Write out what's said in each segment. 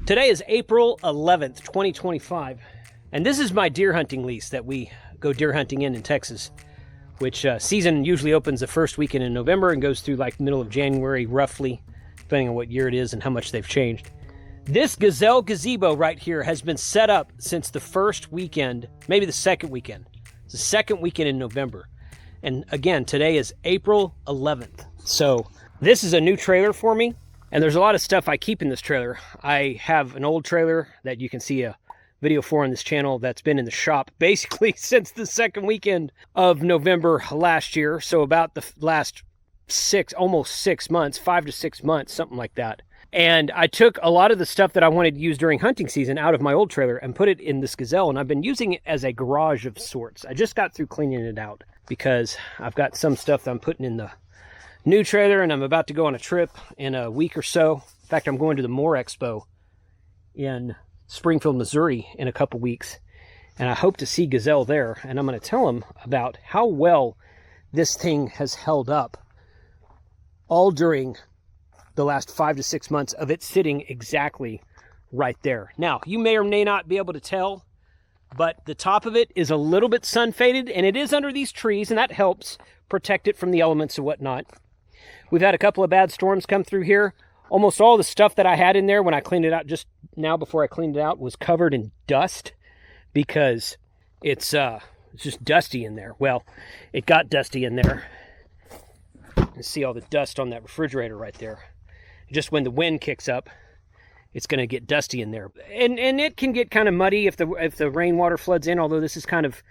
Today is April 11th, 2025, and this is my deer hunting lease that we go deer hunting in Texas, which season usually opens the first weekend in November and goes through like the middle of January, roughly, depending on what year it is and how much they've changed. This Gazelle Gazebo right here has been set up since the first weekend, maybe the second weekend. It's the second weekend in November. And again, today is April 11th. So this is a new trailer for me. And there's a lot of stuff I keep in this trailer. I have an old trailer that you can see a video for on this channel that's been in the shop basically since the second weekend of November last year. So about the last almost 6 months, 5 to 6 months, something like that. And I took a lot of the stuff that I wanted to use during hunting season out of my old trailer and put it in this Gazelle. And I've been using it as a garage of sorts. I just got through cleaning it out because I've got some stuff that I'm putting in the new trailer, and I'm about to go on a trip in a week or so. In fact, I'm going to the Moore Expo in Springfield, Missouri in a couple weeks, and I hope to see Gazelle there, and I'm going to tell them about how well this thing has held up all during the last 5 to 6 months of it sitting exactly right there. Now, you may or may not be able to tell, but the top of it is a little bit sun faded, and it is under these trees, and that helps protect it from the elements and whatnot. We've had a couple of bad storms come through here. Almost all the stuff that I had in there when I cleaned it out just now before I cleaned it out was covered in dust because it's just dusty in there. Well, it got dusty in there. You see all the dust on that refrigerator right there. Just when the wind kicks up, it's going to get dusty in there. And it can get kind of muddy if the rainwater floods in, although this is kind of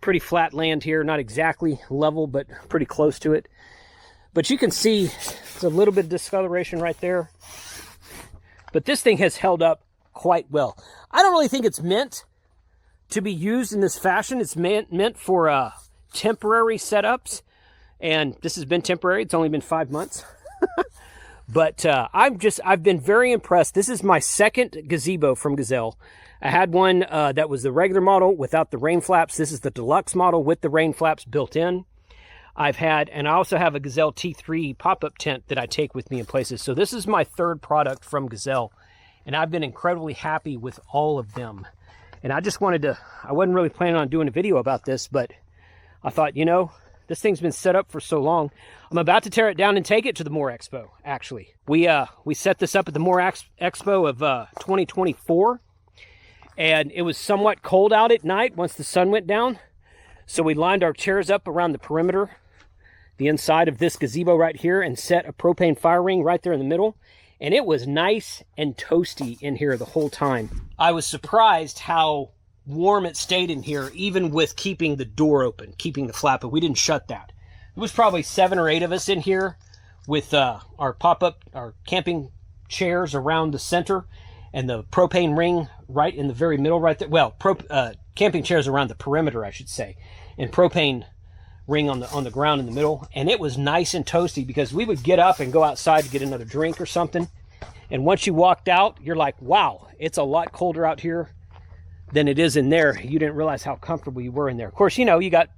pretty flat land here. Not exactly level, but pretty close to it. But you can see there's a little bit of discoloration right there. But this thing has held up quite well. I don't really think it's meant to be used in this fashion. It's meant for temporary setups. And this has been temporary. It's only been 5 months. But I've been very impressed. This is my second gazebo from Gazelle. I had one that was the regular model without the rain flaps. This is the deluxe model with the rain flaps built in. And I also have a Gazelle T3 pop-up tent that I take with me in places. So this is my third product from Gazelle, and I've been incredibly happy with all of them. And I just wanted to, I wasn't really planning on doing a video about this, but I thought, you know, this thing's been set up for so long. I'm about to tear it down and take it to the Moore Expo, actually. We set this up at the Moore Expo of 2024, and it was somewhat cold out at night once the sun went down. So we lined our chairs up around the perimeter, the inside of this gazebo right here, and set a propane fire ring right there in the middle. And it was nice and toasty in here the whole time. I was surprised how warm it stayed in here, even with keeping the door open, keeping the flap, but we didn't shut that. It was probably 7 or 8 of us in here with our camping chairs around the center and the propane ring right in the very middle right there. Well, camping chairs around the perimeter, I should say, and propane ring on the ground in the middle. And it was nice and toasty because we would get up and go outside to get another drink or something. And once you walked out, you're like, wow, it's a lot colder out here than it is in there. You didn't realize how comfortable you were in there. Of course, you know, you got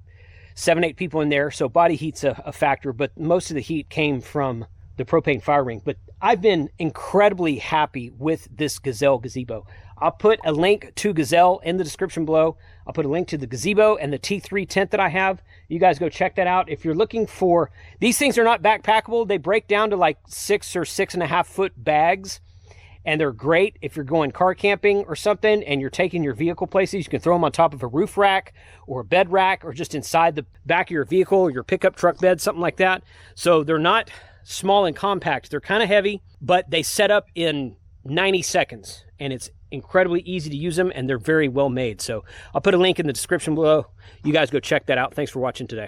7, 8 people in there, so body heat's a factor, but most of the heat came from the propane fire ring. But I've been incredibly happy with this Gazelle Gazebo. I'll put a link to Gazelle in the description below. I'll put a link to the gazebo and the T3 tent that I have. You guys go check that out. If you're looking for, these things are not backpackable. They break down to like 6 or 6.5 foot bags. And they're great if you're going car camping or something and you're taking your vehicle places. You can throw them on top of a roof rack or a bed rack or just inside the back of your vehicle or your pickup truck bed, something like that. So they're not small and compact. They're kind of heavy, but they set up in 90 seconds. And it's incredibly easy to use them, and they're very well made. So I'll put a link in the description below. You guys go check that out. Thanks for watching today.